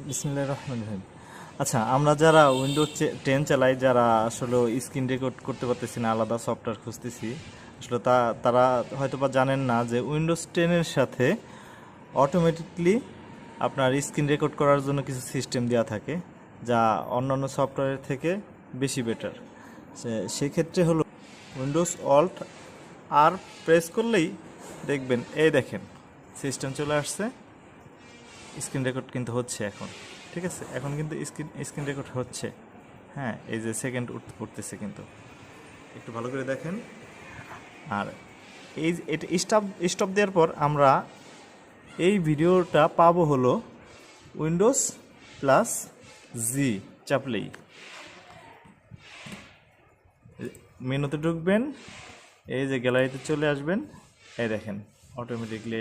বিসমিল্লাহির রহমানির রহিম। আচ্ছা, আমরা যারা উইন্ডোজ 10 চালাই, যারা আসলে স্ক্রিন রেকর্ড করতে পারতেছি না, আলাদা সফটওয়্যার খুঁজতেছি, আসলে তারা হয়তো বা জানেন না যে উইন্ডোজ 10-এর সাথে অটোমেটিকলি আপনার স্ক্রিন রেকর্ড করার জন্য কিছু সিস্টেম দেওয়া থাকে, যা অন্যান্য সফটওয়্যারের থেকে বেশি বেটার। সেক্ষেত্রে হলো উইন্ডোজ অল্ট আর প্রেস করলেই দেখবেন, এই দেখেন সিস্টেম চলে আসছে, স্ক্রিন রেকর্ড কিন্তু হচ্ছে এখন। ঠিক আছে, এখন কিন্তু স্ক্রিন রেকর্ড হচ্ছে। হ্যাঁ, এই যে সেকেন্ড উঠতেছে কিন্তু, একটু ভালো করে দেখেন। আর এই এটা স্টপ দেওয়ার পর আমরা এই ভিডিওটা পাবো হলো উইন্ডোজ প্লাস জি চাপলেই মেনুতে ঢুকবেন, এই যে গ্যালারিতে চলে আসবেন, এই দেখেন অটোমেটিকলি